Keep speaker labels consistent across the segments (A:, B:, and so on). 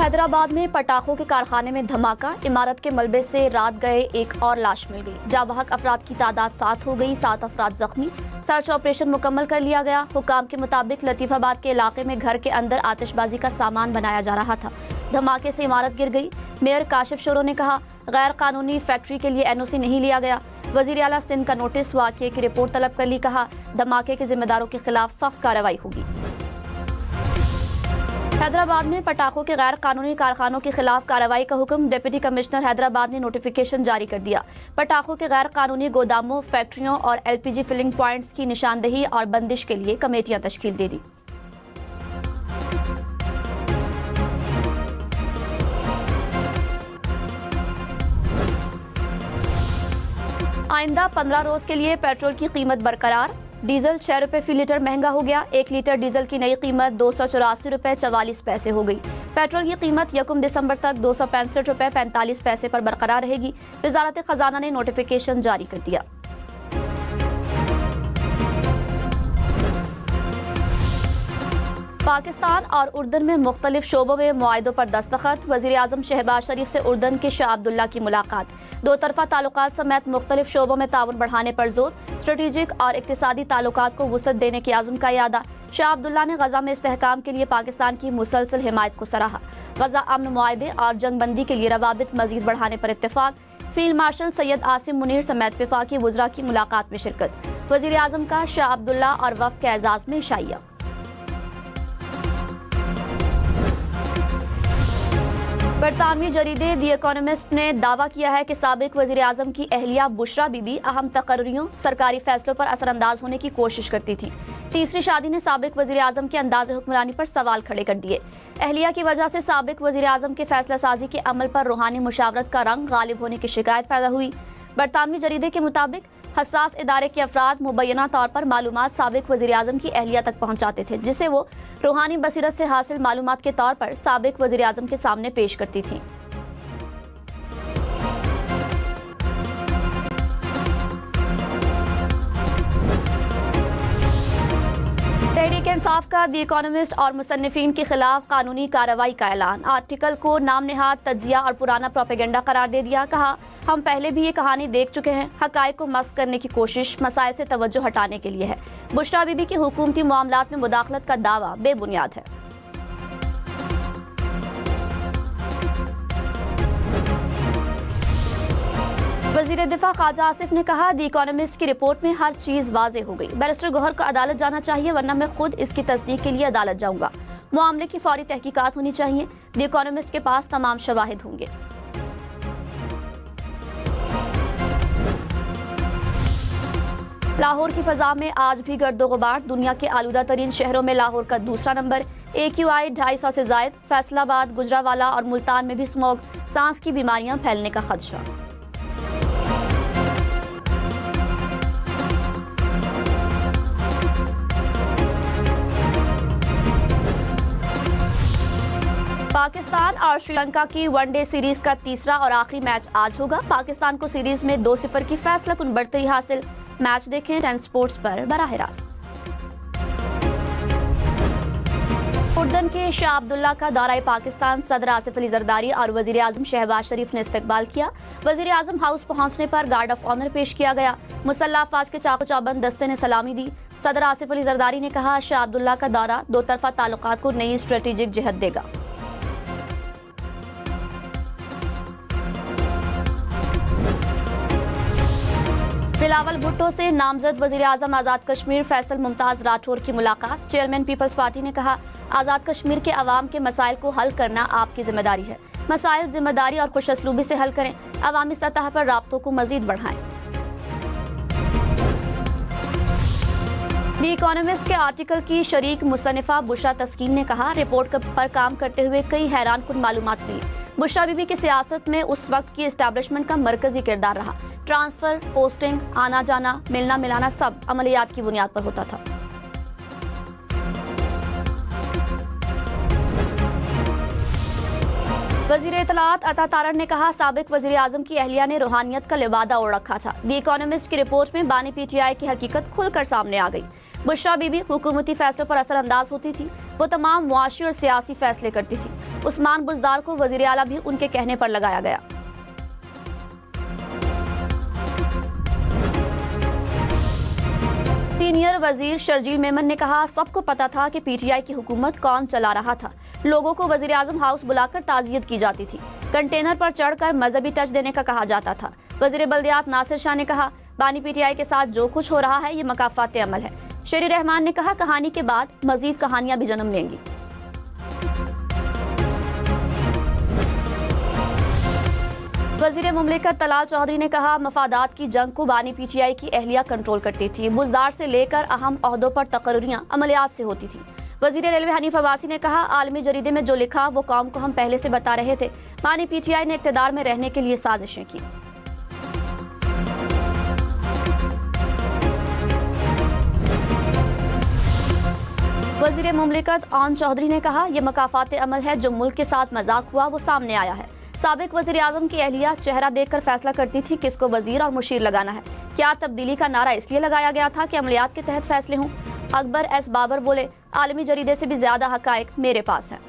A: हैदराबाद में पटाखों के कारखाने में धमाका, इमारत के मलबे से रात गए एक और लाश मिल गई। जाबहक अफराद की तादाद 7 हो गई, 7 अफराद जख्मी। सर्च ऑपरेशन मुकम्मल कर लिया गया। हुकाम के मुताबिक लतीफाबाद के इलाके में घर के अंदर आतिशबाजी का सामान बनाया जा रहा था। धमाके से इमारत गिर गई। मेयर काशिफ शोरो ने कहा, गैर कानूनी फैक्ट्री के लिए NOC नहीं लिया गया। वजीर आला सिंध का नोटिस, वाक़ये की रिपोर्ट तलब कर ली। कहा, धमाके के जिम्मेदारों के खिलाफ सख्त कार्रवाई होगी। हैदराबाद में पटाखों के गैर कानूनी कारखानों के खिलाफ कार्रवाई का हुक्म। डिप्टी कमिश्नर हैदराबाद ने नोटिफिकेशन जारी कर दिया। पटाखों के गैर कानूनी गोदामों, फैक्ट्रियों और LPG फिलिंग पॉइंट्स की निशानदेही और बंदिश के लिए कमेटियां तश्कील दे दी। आइंदा 15 रोज के लिए पेट्रोल की कीमत बरकरार। डीजल 6 रुपए फी लीटर महंगा हो गया। 1 लीटर डीजल की नई कीमत 284 रुपए 44 पैसे हो गई। पेट्रोल की कीमत 1 दिसंबर तक 265 रुपए 45 पैसे पर बरकरार रहेगी। वजारत खजाना ने नोटिफिकेशन जारी कर दिया। पाकिस्तान और उर्दन में मुख्तलिफ शोबों में मुआहिदों पर दस्तखत। वजीर आजम शहबाज शरीफ से उर्दन के शाह अब्दुल्ला की मुलाकात। दो तरफा ताल्लुकात समेत मुख्तलिफ शोबों में ताउन बढ़ाने पर जोर। स्ट्रेटेजिक और इक्तिसादी ताल्लुकात को वुसअत देने के आज़म का यादा। शाह अब्दुल्ला ने गजा में इस्तेहकाम के लिए पाकिस्तान की मुसलसल हिमायत को सराहा। गजा अमन मुआहिदे और जंगबंदी के लिए रवाबित मजीद बढ़ाने पर इत्तेफाक। फील्ड मार्शल सैयद आसिम मुनीर समेत वफाकी वुज़रा की मुलाकात में शिरकत। वजीर आजम का शाह अब्दुल्ला और वफ़द के एजाज़ में शाइया। बरतानवी जरीदे दी इकोनॉमिस्ट ने दावा किया है कि साबिक वजीर आजम की अहलिया बुशरा बीबी अहम तकर्रियों, सरकारी फैसलों पर असरअंदाज होने की कोशिश करती थी। तीसरी शादी ने साबिक वजीर आजम के अंदाज़ हुक्मरानी पर सवाल खड़े कर दिए। अहलिया की वजह से साबिक वजीर आजम के फैसला साजी के अमल पर रूहानी मुशावरत का रंग गालिब होने की शिकायत पैदा हुई। बरतानवी जरीदे के मुताबिक हसास इदारे के अफराद मुबैना तौर पर मालूमात साबिक वजीर आजम की अहलिया तक पहुँचाते थे, जिसे वो रूहानी बसीरत से हासिल मालूमात के तौर पर साबिक वजीर आजम के सामने पेश करती थी। तहरीक इंसाफ का दी इकोनॉमिस्ट और मुसन्निफीन के खिलाफ कानूनी कार्रवाई का ऐलान। आर्टिकल को नाम नेहाद तज्जिया और पुराना प्रोपेगेंडा करार दे दिया। कहा, हम पहले भी ये कहानी देख चुके हैं। हकायक को मस्क करने की कोशिश मसाइल से तवज्जो हटाने के लिए है। बुशरा बीबी की हुकूमती मामलात में मुदाखलत का दावा बेबुनियाद है। वजीर दिफा ख्वाजा आसिफ ने कहा, दी इकोनॉमिस्ट की रिपोर्ट में हर चीज वाजे हो गई। बैरिस्टर गौहर को अदालत जाना चाहिए, वरना मैं खुद इसकी तस्दीक के लिए अदालत जाऊंगा। मामले की फौरी तहकीकात होनी चाहिए। दी इकोनॉमिस्ट के पास तमाम शवाहिद होंगे। लाहौर की फजा में आज भी गर्दो गुबार। दुनिया के आलूदा तरीन शहरों में लाहौर का दूसरा नंबर। AQI 250 से जायद। फैसलाबाद, गुजरावाला और मुल्तान में भी स्मॉग, सांस की बीमारियां फैलने का खदशा। पाकिस्तान और श्रीलंका की वनडे सीरीज का तीसरा और आखिरी मैच आज होगा। पाकिस्तान को सीरीज में 2-0 की फैसलाकुन बढ़तरी हासिल। मैच देखें 10 स्पोर्ट्स पर बराह रास्त। उर्दन के शाह अब्दुल्ला का दौरा पाकिस्तान। सदर आसिफ अली जरदारी और वजीर आजम शहबाज शरीफ ने इस्तकबाल किया। वजीर आजम हाउस पहुंचने पर गार्ड ऑफ ऑनर पेश किया गया। मुसल्लह अफवाज के चाको चौबंद दस्ते ने सलामी दी। सदर आसिफ अली जरदारी ने कहा, शाह अब्दुल्ला का दौरा दो तरफा ताल्लुकात को नई स्ट्रेटेजिक जिहत देगा। बिलावल भुट्टो से नामजद वजीर आजम आज़ाद कश्मीर फैसल मुमताज राठौर की मुलाकात। चेयरमैन पीपल्स पार्टी ने कहा, आज़ाद कश्मीर के अवाम के मसाइल को हल करना आपकी जिम्मेदारी है। मसाइल जिम्मेदारी और खुशअस्लूबी से हल करें। अवामी सतह पर राब्तों को मजीद बढ़ाएं। दी इकोनॉमिस्ट के आर्टिकल की शरीक मुसन्निफा बुशरा तस्कीन ने कहा, रिपोर्ट पर काम करते हुए कई हैरानकुन मालूमात मिली। बुशरा बीबी की सियासत में उस वक्त की एस्टैब्लिशमेंट का मरकजी किरदार रहा। ट्रांसफर, पोस्टिंग, आना जाना, मिलना मिलाना सब अमलियात की बुनियाद पर होता था। वजीर इत्तलात अता तारड़ ने कहा, साबिक वजीर आजम की अहलिया ने रूहानियत का लिबादा ओढ़ रखा था। दी इकोनॉमिस्ट की रिपोर्ट में बानी PTI की हकीकत खुलकर सामने आ गई। बुशरा बीबी हुकूमती फैसलों पर असरअंदाज होती थी। वो तमाम मुआशी और सियासी फैसले करती थी। उस्मान बुज़दार को वज़ीर आला भी उनके कहने पर लगाया गया। सीनियर वजीर शर्जील मेमन ने कहा, सबको पता था कि पीटीआई की हुकूमत कौन चला रहा था। लोगों को वजीर आजम हाउस बुलाकर ताज़ियत की जाती थी, कंटेनर पर चढ़कर मजहबी टच देने का कहा जाता था। वजीर बल्दियात नासिर शाह ने कहा, बानी पीटीआई के साथ जो कुछ हो रहा है ये मकाफात अमल है। शेरी रहमान ने कहा, कहानी के बाद मजीद कहानियां भी जन्म लेंगी। वजीर मुमलिकत तलाल चौधरी ने कहा, मफादात की जंग को बानी पीटीआई की अहलिया कंट्रोल करती थी। बुज़दार से लेकर अहम ओहदों पर तकर्रियां अमलियात से होती थी। वजीर रेलवे हनीफ अब्बासी ने कहा, आलमी जरीदे में जो लिखा वो कौम को हम पहले से बता रहे थे। बानी पीटीआई ने इक़्तिदार में रहने के लिए साजिशें की। वजीर मुमलिकत आन चौधरी ने कहा, यह मकाफात अमल है। जो मुल्क के साथ मजाक हुआ वो सामने आया है। साबिक वजीर आजम की अहलिया चेहरा देखकर फैसला करती थी किसको वजीर और मुशीर लगाना है। क्या तब्दीली का नारा इसलिए लगाया गया था कि अमलियात के तहत फैसले हों? अकबर एस बाबर बोले, आलमी जरीदे से भी ज्यादा हकायक मेरे पास है।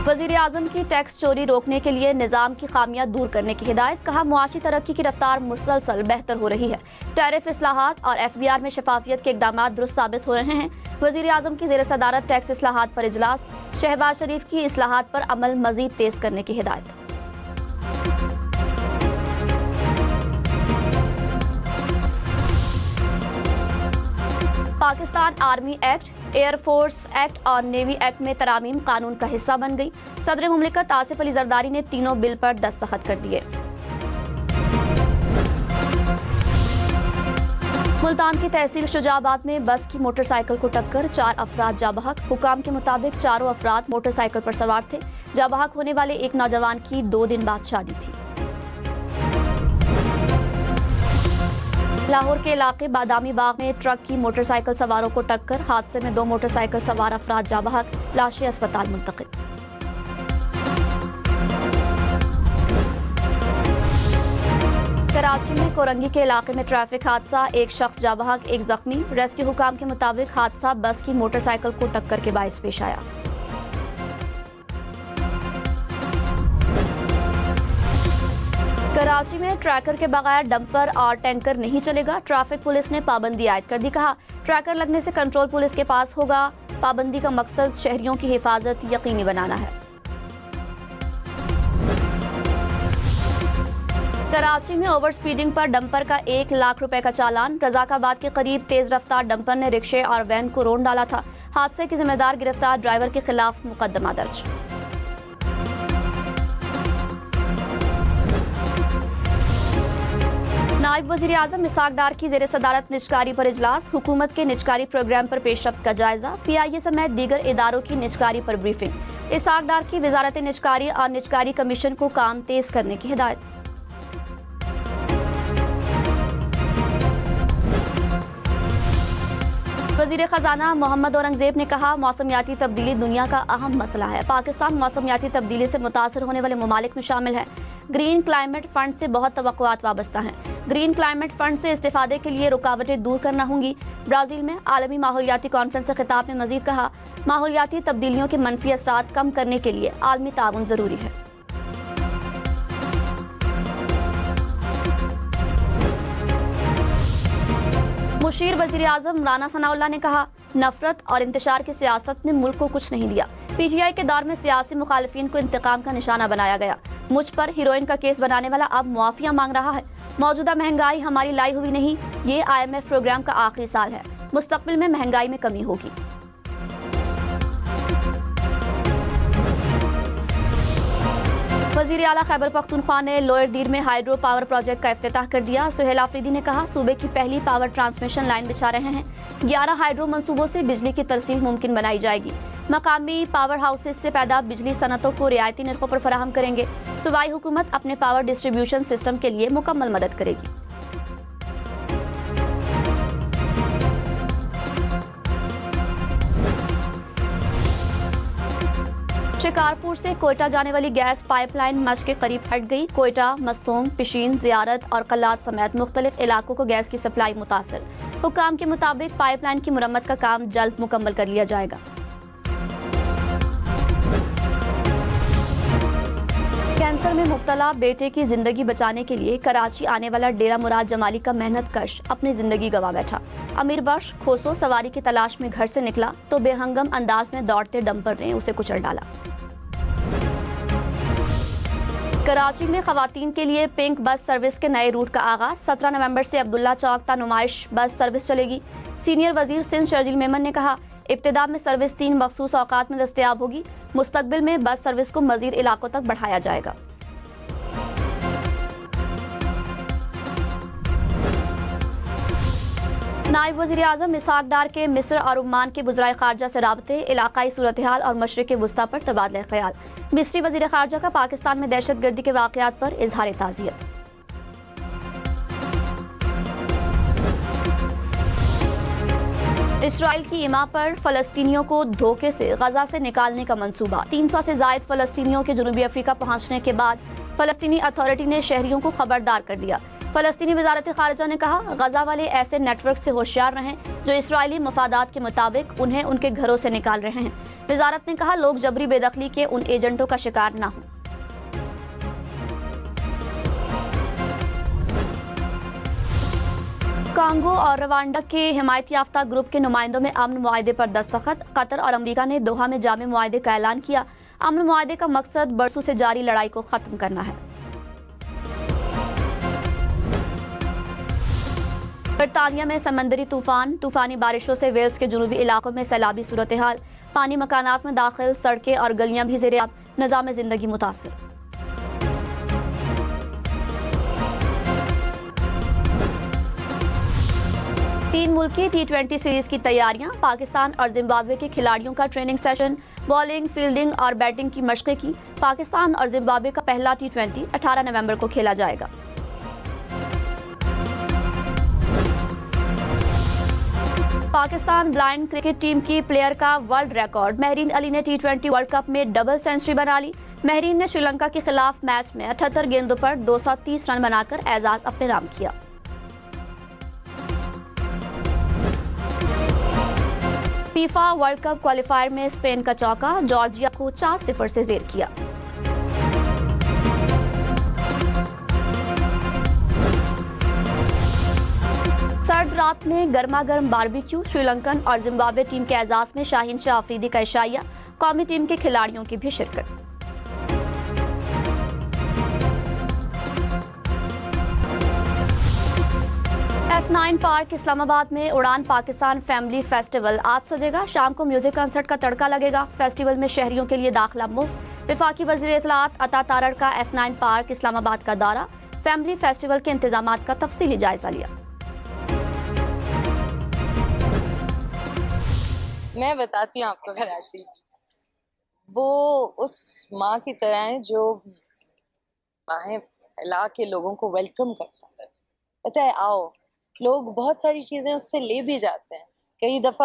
A: वजीर आजम की टैक्स चोरी रोकने के लिए निजाम की खामियां दूर करने की हिदायत। कहा, मुआशी तरक्की की रफ्तार मुसलसल बेहतर हो रही है। टैरिफ इस्लाहात और FBR में शफाफियत के इकदाम दुरुस्त साबित हो रहे हैं। वजीर आजम की ज़ेर सदारत टैक्स इस्लाहात पर इजलास। शहबाज शरीफ की इस्लाहात पर अमल मजीद तेज करने की हिदायत। Pakistan army act, air force act और नेवी एक्ट में तरामीम कानून का हिस्सा बन गई। सदर मुमलिकत आसिफ अली जरदारी ने तीनों बिल पर दस्तखत कर दिए। मुल्तान की तहसील शुजाबाद में बस की मोटरसाइकिल को टक्कर, 4 अफराद जाबहक। हुकाम के मुताबिक चारों अफराद मोटरसाइकिल पर सवार थे। जाबहक होने वाले एक नौजवान की 2 दिन बाद शादी थी। लाहौर के इलाके बादामी बाग में ट्रक की मोटरसाइकिल सवारों को टक्कर, हादसे में 2 मोटरसाइकिल सवार अफराद जाबहक, लाशें अस्पताल मुंतकिल। कराची में कोरंगी के इलाके में ट्रैफिक हादसा, एक शख्स जाबहक, एक जख्मी। रेस्क्यू हुकाम के मुताबिक हादसा बस की मोटरसाइकिल को टक्कर के बाइस पेश आया। कराची में ट्रैकर के बगैर डंपर और टैंकर नहीं चलेगा। ट्रैफिक पुलिस ने पाबंदी आयद कर दी। कहा, ट्रैकर लगने से कंट्रोल पुलिस के पास होगा। पाबंदी का मकसद शहरियों की हिफाजत यकीनी बनाना है। कराची में ओवर स्पीडिंग पर डंपर का 1 लाख रुपए का चालान। रजाकाबाद के करीब तेज रफ्तार डंपर ने रिक्शे और वैन को रोन डाला था। हादसे के जिम्मेदार गिरफ्तार, ड्राइवर के खिलाफ मुकदमा दर्ज। नायब वजीर आजम इसाक डार की ज़ेर सदारत निजकारी पर इजलास। हुकूमत के निजकारी प्रोग्राम पर पेशरफ्त का जायजा। PIA समेत दीगर इदारों की निजकारी पर ब्रीफिंग। इसाक डार की वजारत निजकारी और निजकारी कमीशन को काम तेज करने की हिदायत। वजीर खजाना मोहम्मद औरंगजेब ने कहा, मौसमियाती तब्दीली दुनिया का अहम मसला है। पाकिस्तान मौसमियाती तब्दीली से मुतासर होने वाले ममालिक में शामिल है। ग्रीन क्लाइमेट फंड से बहुत तवक्कुआत वाबस्ता हैं। ग्रीन क्लाइमेट फंड से इस्तेफादे के लिए रुकावटें दूर करना होंगी। ब्राजील में आलमी माहौलियाती कॉन्फ्रेंस से खिताब में मजीद कहा, माहौलियाती तब्दीलियों के मनफी असरात कम करने के लिए आलमी ताउन जरूरी है। मुशीर वजीर आजम राना सनाउल्लाह ने कहा, नफरत और इंतशार की सियासत ने मुल्क को कुछ नहीं दिया। PTI के दौर में सियासी मुखालिफिन को इंतकाम का निशाना बनाया गया। मुझ पर हीरोइन का केस बनाने वाला अब मुआफिया मांग रहा है। मौजूदा महंगाई हमारी लाई हुई नहीं, ये IMF प्रोग्राम का आखिरी साल है। मुस्तकबिल में महंगाई में कमी होगी। वजीर आला खैबर पख्तूनख्वा ने लोअर दीर में हाइड्रो पावर प्रोजेक्ट का इफ्तिताह कर दिया। सुहेल आफरीदी ने कहा, सूबे की पहली पावर ट्रांसमिशन लाइन बिछा रहे हैं। 11 हाइड्रो मंसूबों से बिजली की तरसील मुमकिन बनाई जाएगी। मकामी पावर हाउसेज से पैदा बिजली सनतों को रियायती निर्खों पर फराहम करेंगे। सूबाई हुकूमत अपने पावर डिस्ट्रीब्यूशन सिस्टम के लिए मुकम्मल मदद करेगी। शिकारपुर से कोयटा जाने वाली गैस पाइपलाइन मश के करीब हट गई। कोयटा, मस्तोम, पिशीन, जियारत और कल्लात समेत मुख्तलिफ इलाकों को गैस की सप्लाई मुतासर। हुक्काम के मुताबिक पाइपलाइन की मुरम्मत का काम जल्द मुकम्मल कर लिया जाएगा। कैंसर में मुब्तला बेटे की जिंदगी बचाने के लिए कराची आने वाला डेरा मुराद जमाली का मेहनत कश अपनी जिंदगी गंवा बैठा। अमीर बख्श खोसो सवारी की तलाश में घर से निकला तो बेहंगम अंदाज में दौड़ते डंपर ने उसे कुचल डाला। कराची में खवातीन के लिए पिंक बस सर्विस के नए रूट का आगाज। 17 नवंबर से अब्दुल्ला चौक तक नुमाइश बस सर्विस चलेगी। सीनियर वजीर सिंध शर्जील मेमन ने कहा, इब्तिदा में सर्विस 3 मखसूस औकात में दस्तयाब होगी। मुस्तकबिल में बस सर्विस को मजीद इलाकों तक बढ़ाया जाएगा। नायब वज़ीर आज़म इसहाक डार के मिस्र और ओमान के वज़राए ख़ारजा से राबते, इलाकाई सूरत हाल और मशरिक़ वुस्ता पर तबादला ख्याल। मिस्री वज़ीर ख़ारजा का पाकिस्तान में दहशत गर्दी के वाक़यात पर इजहार ताज़ियत। इसराइल की इमा पर फ़लस्तीनियों को धोखे से गजा से निकालने का मंसूबा। 300 से ज़ायद फ़लस्तीनियों के जनूबी अफ्रीका पहुंचने के बाद फ़लस्तीनी अथॉरिटी ने शहरियों को खबरदार कर दिया। फ़लस्तीनी वज़ारत ख़ारिजा ने कहा, गजा वाले ऐसे नेटवर्क से होशियार रहें जो इसराइली मफादात के मुताबिक उन्हें उनके घरों से निकाल रहे हैं। वज़ारत ने कहा, लोग जबरी बेदखली के उन एजेंटों का शिकार न हों। कांगो और रवांडा के हिमायत याफ्ता ग्रुप के नुमाइंदों में अमन मुआहदे पर दस्तखत। कतर और अमरीका ने दोहा में जामे मुआहदे का ऐलान किया। अमन मुआहदे का मकसद बरसों से जारी लड़ाई को खत्म करना है। बरतानिया में समंदरी तूफानी बारिशों से वेल्स के जनूबी इलाकों में सैलाबी सूरत हाल। पानी मकानात में दाखिल, सड़कें और गलियां भी ज़ेर-ए-आब, निज़ाम जिंदगी मुतासिर। तीन मुल्की T20 सीरीज की तैयारियां। पाकिस्तान और जिम्बाब्वे के खिलाड़ियों का ट्रेनिंग सेशन। बॉलिंग, फील्डिंग और बैटिंग की मशक़ें की। पाकिस्तान और जिम्बाब्वे का पहला T20 18 नवंबर को खेला जाएगा। पाकिस्तान ब्लाइंड क्रिकेट टीम की प्लेयर का वर्ल्ड रिकॉर्ड। महरीन अली ने T20 वर्ल्ड कप में डबल सेंचुरी बना ली। महरीन ने श्रीलंका के खिलाफ मैच में 78 गेंदों पर 230 रन बनाकर एजाज अपने नाम किया। फीफा वर्ल्ड कप क्वालिफायर में स्पेन का चौका, जॉर्जिया को 4-0 से ज़ेर किया। सर्द रात में गर्मा गर्म बारबेक्यू। श्रीलंकन और जिम्बाब्वे टीम के एजाज में शाहीन शाह अफरीदी का इशाइया। कौमी टीम के खिलाड़ियों की भी शिरकत। F9 पार्क इस्लामाबाद में उड़ान पाकिस्तान फैमिली फेस्टिवल आज सजेगा। शाम को म्यूजिक कंसर्ट का तड़का लगेगा। फेस्टिवल में शहरियों के लिए दाखिला मुफ्त। वफाकी वज़ीर इत्तलात अता तारड़ का F9 पार्क इस्लामाबाद का दौरा। फैमिली फेस्टिवल के इंतजामात का तफसीली जायजा लिया।
B: मैं बताती हूँ आपको कराची, वो उस माँ की तरह है जो बाहें फैला के लोगों को वेलकम करता है। पता है, आओ, लोग बहुत सारी चीजें उससे ले भी जाते हैं। कई दफा